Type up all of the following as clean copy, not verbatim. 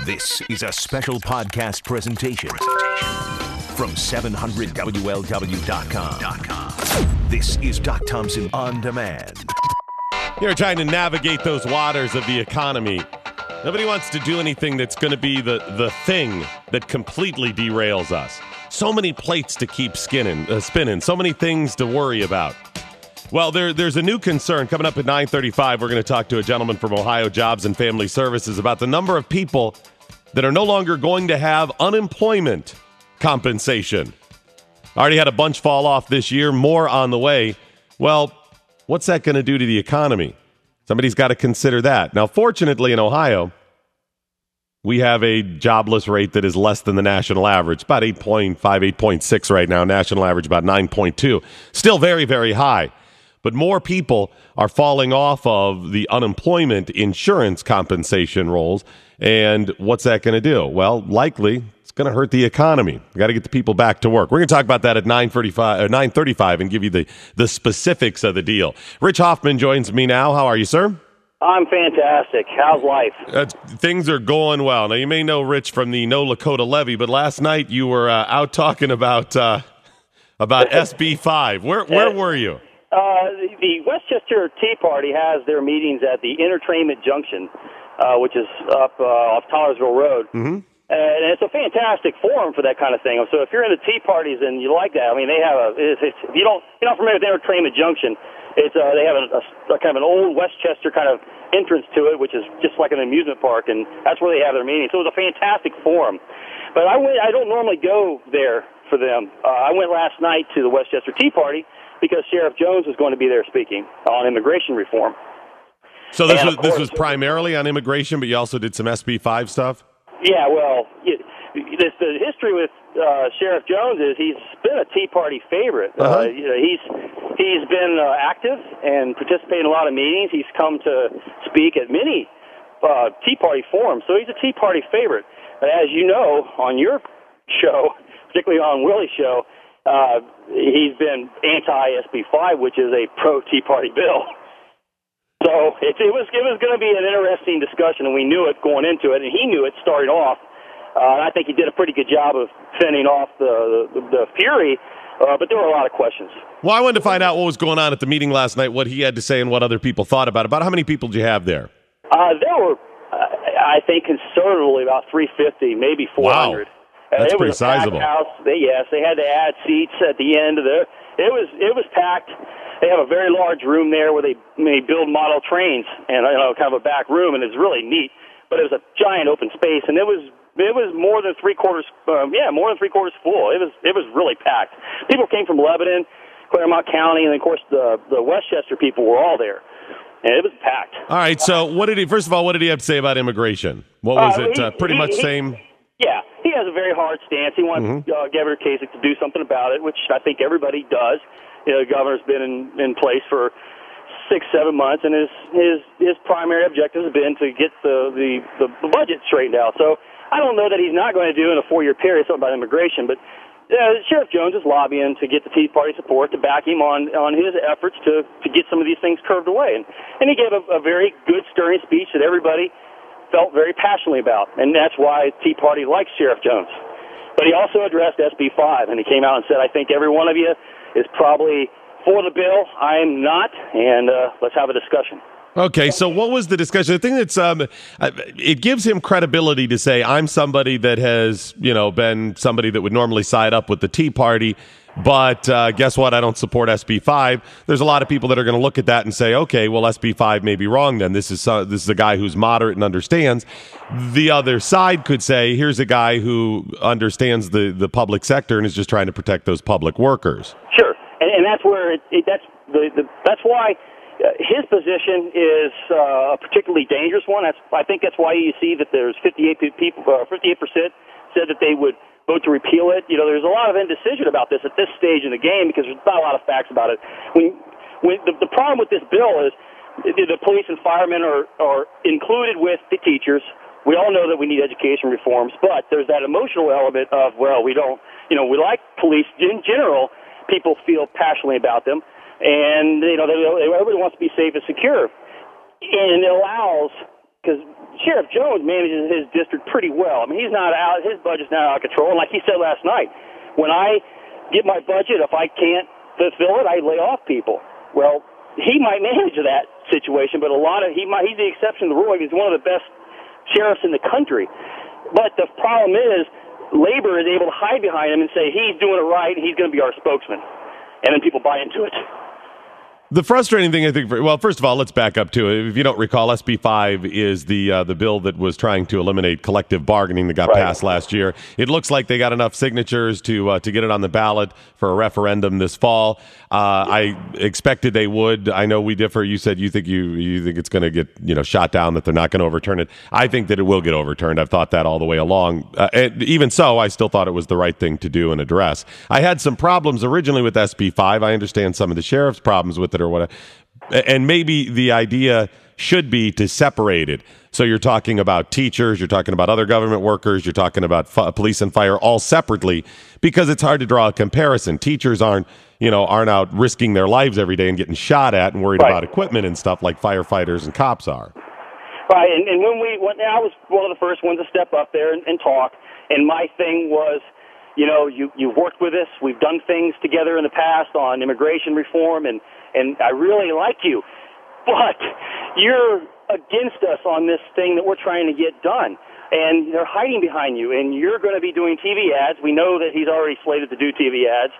This is a special podcast presentation from 700WLW.com. This is Doc Thompson On Demand. You're trying to navigate those waters of the economy. Nobody wants to do anything that's going to be the thing that completely derails us. So many plates to keep spinning, so many things to worry about. Well, there's a new concern coming up at 9:35. We're going to talk to a gentleman from Ohio Jobs and Family Services about the number of people that are no longer going to have unemployment compensation. Already had a bunch fall off this year, more on the way. Well, what's that going to do to the economy? Somebody's got to consider that. Now, fortunately, in Ohio, we have a jobless rate that is less than the national average, about 8.5, 8.6 right now. National average about 9.2. Still very, very high. But more people are falling off of the unemployment insurance compensation rolls. And what's that going to do? Well, likely it's going to hurt the economy. We got to get the people back to work. We're going to talk about that at 9:35 and give you the specifics of the deal. Rich Hoffman joins me now. How are you, sir? I'm fantastic. How's life? Things are going well. Now, you may know Rich from the No Lakota Levy, but last night you were out talking about SB 5. Where were you? The Westchester Tea Party has their meetings at the Entertainment Junction, which is up off Tollersville Road. Mm-hmm. And it's a fantastic forum for that kind of thing. So if you're into tea parties and you like that, I mean, they have if you're not familiar with Entertainment Junction, it's they have a kind of an old Westchester kind of entrance to it, which is just like an amusement park, and that's where they have their meetings. So it was a fantastic forum. But I don't normally go there for them. I went last night to the Westchester Tea Party because Sheriff Jones was going to be there speaking on immigration reform. So this was primarily on immigration, but you also did some SB 5 stuff? Yeah, well, the history with Sheriff Jones is he's been a Tea Party favorite. Uh-huh. He's been active and participated in a lot of meetings. He's come to speak at many Tea Party forums, so he's a Tea Party favorite. But as you know, on your show, particularly on Willie's show, he's been anti-SB 5, which is a pro-Tea Party bill. So it was going to be an interesting discussion, and we knew it going into it, and he knew it starting off. And I think he did a pretty good job of fending off the fury, but there were a lot of questions. Well, I wanted to find out what was going on at the meeting last night, what he had to say and what other people thought about it. About how many people did you have there? There were, I think, conservatively about 350, maybe 400. Wow. That's pretty sizable. House. They had to add seats at the end of it. It was packed. They have a very large room there where they build model trains, and kind of a back room, and it's really neat. But it was a giant open space, and it was more than three quarters full. It was really packed. People came from Lebanon, Claremont County, and of course the Westchester people were all there, and it was packed. All right. So first of all, what did he have to say about immigration? What was it? Pretty much same. Yeah, he has a very hard stance. He wants Governor Kasich to do something about it, which I think everybody does. The governor's been in place for 6-7 months, and his primary objective has been to get the budget straightened out. So I don't know that he's not going to do in a 4-year period something about immigration, but Sheriff Jones is lobbying to get the Tea Party support to back him on his efforts to get some of these things curved away. And he gave a very good, stirring speech that everybody felt very passionately about, and that's why Tea Party likes Sheriff Jones. But he also addressed SB 5, and he came out and said, I think every one of you is probably for the bill. I'm not, and let's have a discussion. Okay, so what was the discussion? The thing that's it gives him credibility to say, I'm somebody that has been somebody that would normally side up with the Tea Party, but guess what? I don't support SB 5. There's a lot of people that are going to look at that and say, okay, well, SB 5 may be wrong then. This is a guy who's moderate and understands. The other side could say, here's a guy who understands the public sector and is just trying to protect those public workers. Sure, and that's where that's why his position is a particularly dangerous one. I think that's why you see that there's 58% said that they would vote to repeal it. There's a lot of indecision about this at this stage in the game because there's not a lot of facts about it. When the problem with this bill is the police and firemen are included with the teachers. We all know that we need education reforms, but there's that emotional element of, well, we don't, we like police in general. People feel passionately about them, and everybody wants to be safe and secure. And it allows because Sheriff Jones manages his district pretty well. I mean, he's not out; his budget's not out of control. And like he said last night, when I get my budget, if I can't fulfill it, I lay off people. Well, he might manage that situation, but he's the exception to the rule. He's one of the best sheriffs in the country. But the problem is, labor is able to hide behind him and say he's doing it right and he's going to be our spokesman, and then people buy into it. The frustrating thing, I think, well, first of all, let's back up to it. If you don't recall, SB 5 is the bill that was trying to eliminate collective bargaining that got passed last year. It looks like they got enough signatures to get it on the ballot for a referendum this fall. I expected they would. I know we differ. You said you think it's going to get shot down, that they're not going to overturn it. I think that it will get overturned. I've thought that all the way along. And even so, I still thought it was the right thing to do and address. I had some problems originally with SB 5. I understand some of the sheriff's problems with it or whatever. And maybe the idea should be to separate it. So you're talking about teachers, you're talking about other government workers, you're talking about police and fire all separately, because it's hard to draw a comparison. Teachers aren't out risking their lives every day and getting shot at and worried about equipment and stuff like firefighters and cops are. Right, and I was one of the first ones to step up there and talk, and my thing was, you've worked with us, we've done things together in the past on immigration reform, and I really like you, but you're against us on this thing that we're trying to get done, and they're hiding behind you, and you're going to be doing TV ads. We know that he's already slated to do TV ads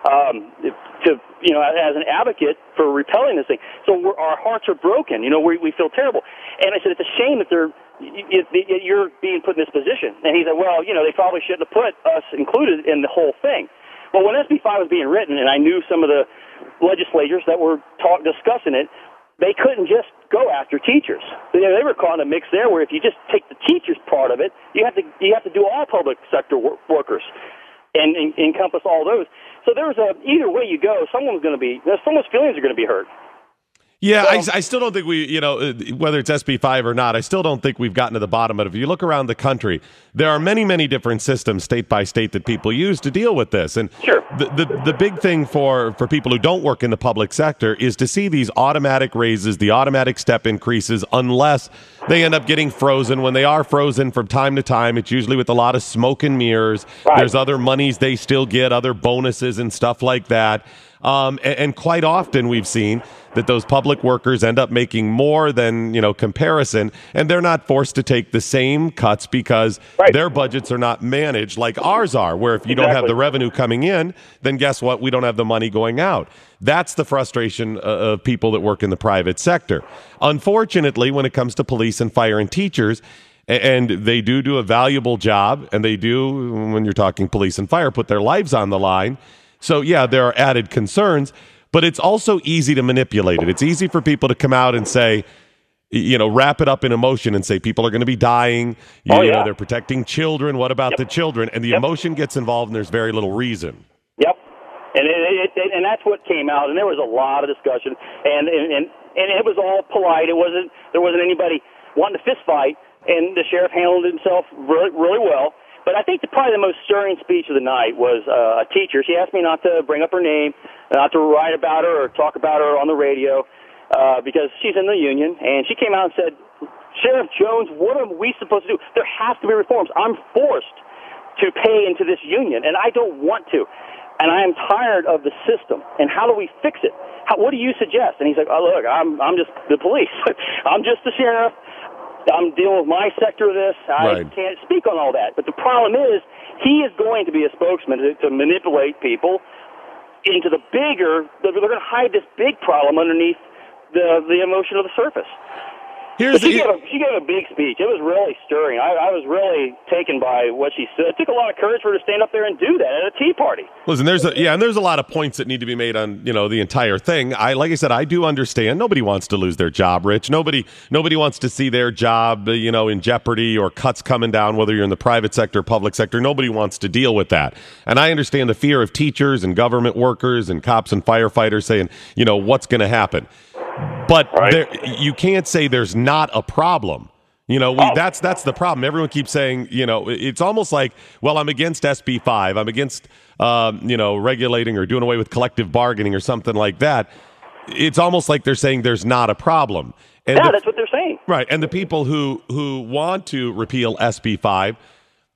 as an advocate for repelling this thing. So our hearts are broken. We feel terrible. And I said, it's a shame that you're being put in this position. And he said, well, they probably shouldn't have put us included in the whole thing. Well, when SB 5 was being written, and I knew some of the legislators that were discussing it, they couldn't just go after teachers. They were caught in a mix there where if you just take the teachers part of it, you have to do all public sector workers and encompass all those. So either way you go, someone's feelings are going to be hurt. Yeah, I still don't think whether it's SB 5 or not, I still don't think we've gotten to the bottom of it. If you look around the country, there are many, many different systems state by state that people use to deal with this. And sure. The big thing for people who don't work in the public sector is to see these automatic raises, the automatic step increases, unless they end up getting frozen. When they are frozen from time to time, it's usually with a lot of smoke and mirrors. Right. There's other monies they still get, other bonuses and stuff like that. And quite often we've seen that those public workers end up making more than, comparison, and they're not forced to take the same cuts because their budgets are not managed like ours are, where if you don't have the revenue coming in, then guess what? We don't have the money going out. That's the frustration of people that work in the private sector. Unfortunately, when it comes to police and fire and teachers, and they do a valuable job, and they do, when you're talking police and fire, put their lives on the line. So, yeah, there are added concerns, but it's also easy to manipulate it. It's easy for people to come out and say, wrap it up in emotion and say people are going to be dying. They're protecting children. What about the children? And the emotion gets involved, and there's very little reason. Yep. And that's what came out, and there was a lot of discussion, and it was all polite. There wasn't anybody wanting to fist fight, and the sheriff handled himself really, really well. But I think probably the most stirring speech of the night was a teacher. She asked me not to bring up her name, not to write about her or talk about her on the radio because she's in the union. And she came out and said, Sheriff Jones, what are we supposed to do? There has to be reforms. I'm forced to pay into this union, and I don't want to. And I am tired of the system. And how do we fix it? What do you suggest? And he's like, look, I'm just the police. I'm just the sheriff. I'm dealing with my sector of this. I can't speak on all that. But the problem is he is going to be a spokesman to manipulate people into they're going to hide this big problem underneath the emotion of the surface. She gave a big speech. It was really stirring. I was really taken by what she said. It took a lot of courage for her to stand up there and do that at a tea party. Listen, there's a lot of points that need to be made on the entire thing. Like I said, I do understand. Nobody wants to lose their job, Rich. Nobody wants to see their job in jeopardy or cuts coming down, whether you're in the private sector, public sector. Nobody wants to deal with that. And I understand the fear of teachers and government workers and cops and firefighters saying, what's going to happen. But you can't say there's not a problem. That's the problem. Everyone keeps saying, it's almost like, well, I'm against SB 5. I'm against, regulating or doing away with collective bargaining or something like that. it's almost like they're saying there's not a problem. And that's what they're saying. Right. And the people who want to repeal SB 5,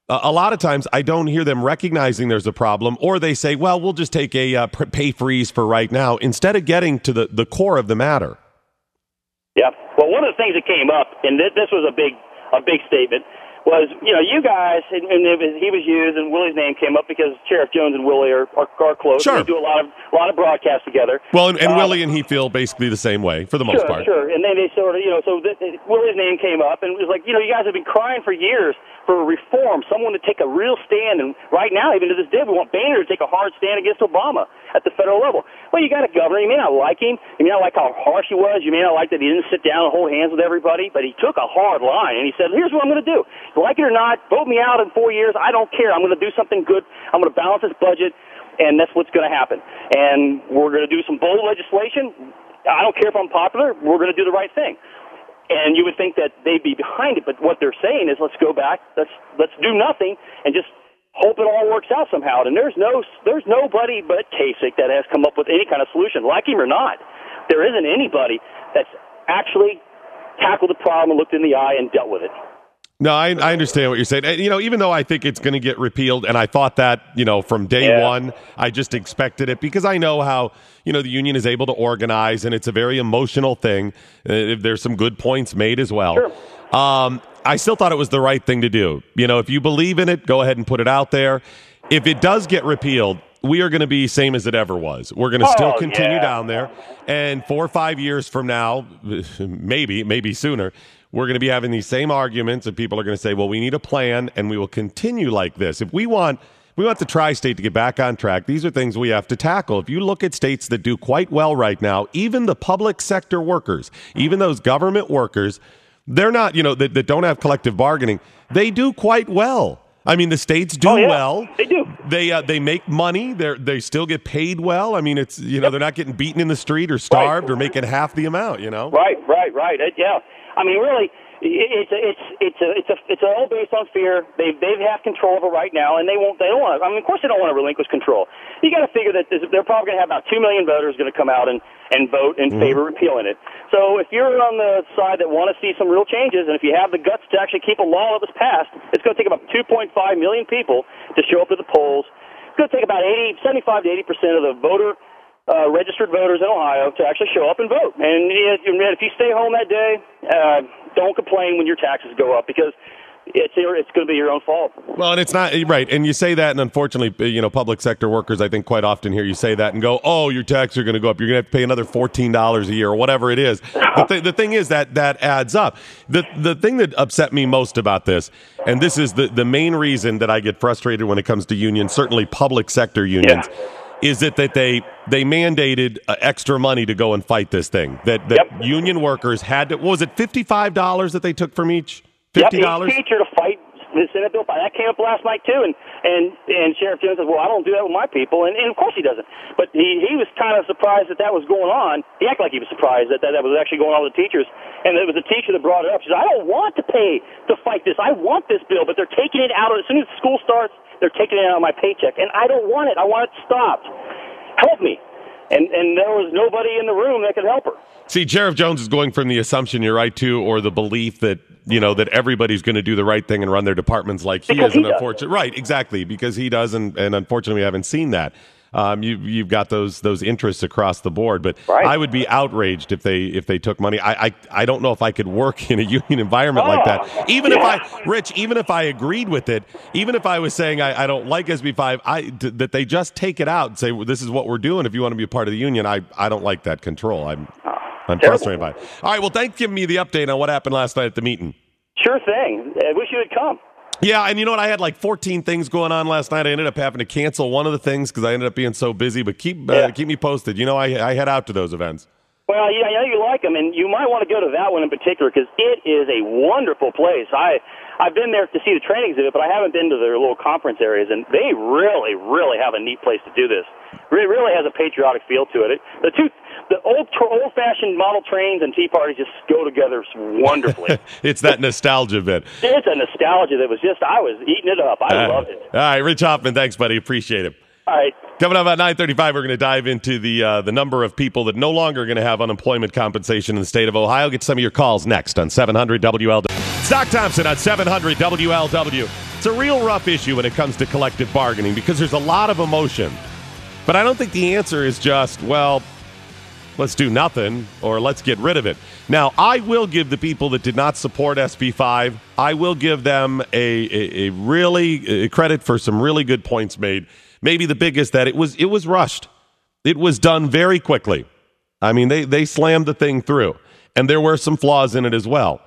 a lot of times I don't hear them recognizing there's a problem, or they say, well, we'll just take a pay freeze for right now, instead of getting to the core of the matter. Yeah. Well, one of the things that came up, and this was a big statement, was, you guys, and he was used, and Willie's name came up because Sheriff Jones and Willie are close. Sure. They do a lot of broadcasts together. Well, and Willie and he feel basically the same way for the most part. Sure. And then they sort of, Willie's name came up, and it was like, you guys have been crying for years for reform, someone to take a real stand. And right now, even to this day, we want Boehner to take a hard stand against Obama at the federal level. Well, you got a governor. You may not like him. You may not like how harsh he was. You may not like that he didn't sit down and hold hands with everybody. But he took a hard line, and he said, here's what I'm going to do. Like it or not, vote me out in 4 years. I don't care. I'm going to do something good. I'm going to balance this budget, and that's what's going to happen. And we're going to do some bold legislation. I don't care if I'm popular. We're going to do the right thing. And you would think that they'd be behind it, but what they're saying is, let's go back, let's do nothing, and just hope it all works out somehow. And there's nobody but Kasich that has come up with any kind of solution, like him or not. There isn't anybody that's actually tackled the problem and looked in the eye and dealt with it. No, I understand what you're saying. Even though I think it's going to get repealed, and I thought that, from day one, I just expected it because I know how, the union is able to organize, and it's a very emotional thing. There's some good points made as well. Sure. I still thought it was the right thing to do. If you believe in it, go ahead and put it out there. If it does get repealed, we are going to be same as it ever was. We're going to still continue down there. And 4 or 5 years from now, maybe sooner, we're going to be having these same arguments, and people are going to say, well, we need a plan, and we will continue like this. If we want the tri-state to get back on track, these are things we have to tackle. If you look at states that do quite well right now, even the public sector workers, even those government workers, they're not, that don't have collective bargaining, they do quite well. I mean, the states do well. They do. They make money. They still get paid well. I mean, it's they're not getting beaten in the street or starved or making half the amount. Right. Yeah. I mean, really, it's all based on fear. They have control of it right now, and they don't want to. I mean, of course, they don't want to relinquish control. You got to figure that they're probably going to have about 2 million voters going to come out and vote in favor of repealing it. So if you're on the side that want to see some real changes, and if you have the guts to actually keep a law that was passed, it's going to take about 2.5 million people to show up to the polls. It's going to take about 75 to 80% of the registered voters in Ohio to actually show up and vote. And if you stay home that day, don't complain when your taxes go up, because it's going to be your own fault. Well, and it's not right. And you say that, and unfortunately, public sector workers, I think quite often hear you say that and go, "Oh, your taxes are going to go up. You're going to have to pay another $14 a year or whatever it is." The thing is that adds up. The thing that upset me most about this, and this is the main reason that I get frustrated when it comes to unions, certainly public sector unions. Yeah. Is that they mandated extra money to go and fight this thing? That union workers had to, what was it, $55 that they took from each? $50? Each teacher to fight the Senate bill. That came up last night too, and Sheriff Jones says, "Well, I don't do that with my people," and of course he doesn't. But he was kind of surprised that was going on. He acted like he was surprised that was actually going on with the teachers, and it was a teacher that brought it up. She said, "I don't want to pay to fight this. I want this bill, but they're taking it out as soon as school starts. They're taking it out of my paycheck, and I don't want it. I want it stopped. Help me." And there was nobody in the room that could help her. See, Sheriff Jones is going from the assumption, you're right, too, or the belief that, that everybody's going to do the right thing and run their departments like he is. Right, exactly, because he does, and unfortunately we haven't seen that. You've got those interests across the board, but right. I would be outraged if they took money. I don't know if I could work in a union environment like that. Even if I agreed with it, even if I was saying I don't like SB 5, that they just take it out and say, well, this is what we're doing. If you want to be a part of the union, I don't like that control. I'm frustrated by it. All right, well, thanks for giving me the update on what happened last night at the meeting. Sure thing. I wish you had come. Yeah, and you know what? I had like 14 things going on last night. I ended up having to cancel one of the things because I ended up being so busy. But keep me posted. I head out to those events. Well, yeah, I know you like them, and you might want to go to that one in particular because it is a wonderful place. I've been there to see the training exhibit, but I haven't been to their little conference areas, and they really, really have a neat place to do this. It really has a patriotic feel to it. The old-fashioned model trains and tea parties just go together wonderfully. It's that nostalgia bit. It's a nostalgia that was just, I was eating it up. I loved it. All right, Rich Hoffman, thanks, buddy. Appreciate it. All right. Coming up at 9:35, we're going to dive into the number of people that no longer are going to have unemployment compensation in the state of Ohio. Get some of your calls next on 700 WLW. Doc Thompson on 700 WLW. It's a real rough issue when it comes to collective bargaining because there's a lot of emotion. But I don't think the answer is just, well, let's do nothing or let's get rid of it. Now, I will give the people that did not support SB 5, I will give them a really credit for some really good points made. Maybe the biggest that it was rushed. It was done very quickly. I mean, they slammed the thing through. And there were some flaws in it as well.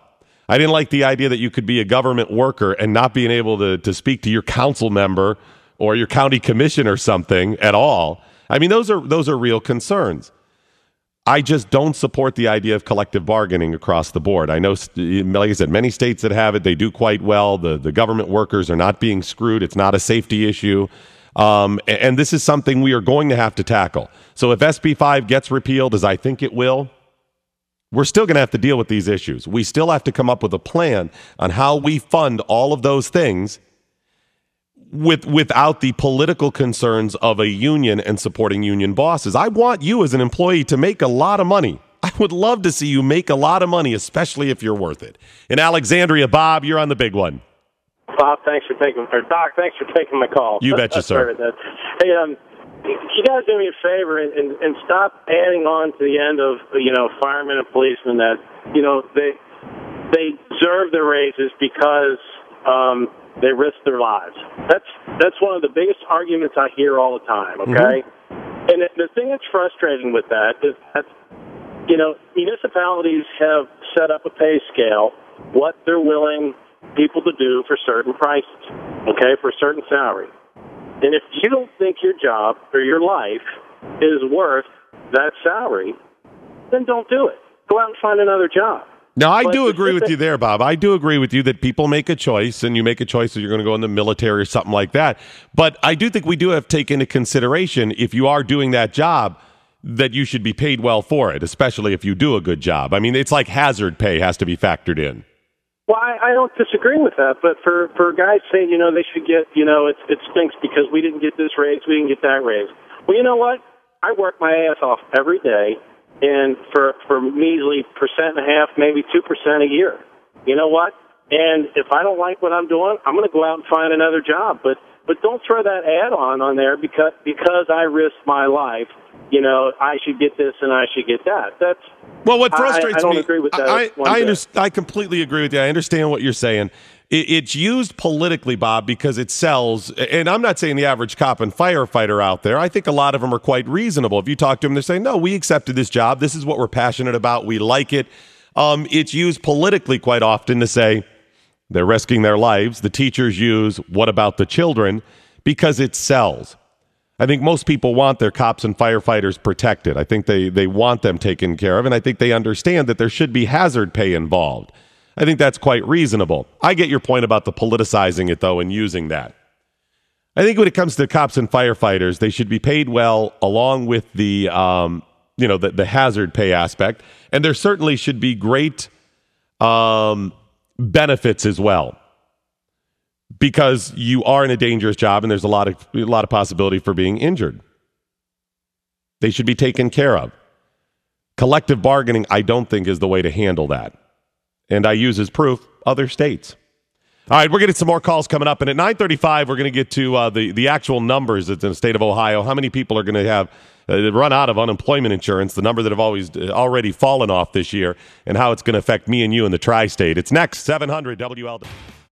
I didn't like the idea that you could be a government worker and not being able to speak to your council member or your county commission or something at all. I mean, those are real concerns. I just don't support the idea of collective bargaining across the board. I know, like I said, many states that have it, they do quite well. The government workers are not being screwed. It's not a safety issue. And this is something we are going to have to tackle. So if SB 5 gets repealed, as I think it will, we're still going to have to deal with these issues. We still have to come up with a plan on how we fund all of those things without the political concerns of a union and supporting union bosses. I want you as an employee to make a lot of money. I would love to see you make a lot of money, especially if you're worth it. In Alexandria, Bob, you're on the big one. Bob, Doc, thanks for taking my call. You betcha, sir. Hey, you guys do me a favor and stop adding on to the end of, firemen and policemen that, they deserve their raises because they risk their lives. That's one of the biggest arguments I hear all the time, okay? Mm-hmm. And the thing that's frustrating with that is that, municipalities have set up a pay scale, what they're willing people to do for certain prices, okay, for a certain salary. And if you don't think your job or your life is worth that salary, then don't do it. Go out and find another job. Now, I do agree with you there, Bob. I do agree with you that people make a choice, and you make a choice that you're going to go in the military or something like that. But I do think we do have to take into consideration, if you are doing that job, that you should be paid well for it, especially if you do a good job. I mean, it's like hazard pay has to be factored in. Well, I don't disagree with that, but for guys saying, they should get, it stinks because we didn't get this raise, we didn't get that raise. Well, you know what? I work my ass off every day, and for measly 1.5%, maybe 2% a year. You know what? And if I don't like what I'm doing, I'm going to go out and find another job. But don't throw that add-on there because I risk my life. I should get this and I should get that. That's well. What frustrates me, I don't agree with that. I completely agree with you. I understand what you're saying. It's used politically, Bob, because it sells. And I'm not saying the average cop and firefighter out there. I think a lot of them are quite reasonable. If you talk to them, they're saying, "No, we accepted this job. This is what we're passionate about. We like it." It's used politically quite often to say they're risking their lives. The teachers use "What about the children?" because it sells. I think most people want their cops and firefighters protected. I think they want them taken care of, and I think they understand that there should be hazard pay involved. I think that's quite reasonable. I get your point about the politicizing it, though, and using that. I think when it comes to cops and firefighters, they should be paid well along with the hazard pay aspect, and there certainly should be great benefits as well. Because you are in a dangerous job and there's a lot of possibility for being injured. They should be taken care of. Collective bargaining, I don't think, is the way to handle that. And I use as proof other states. All right, we're getting some more calls coming up. And at 9:35, we're going to get to the actual numbers in the state of Ohio. How many people are going to have run out of unemployment insurance, the number that have already fallen off this year, and how it's going to affect me and you in the tri-state. It's next, 700 WLW.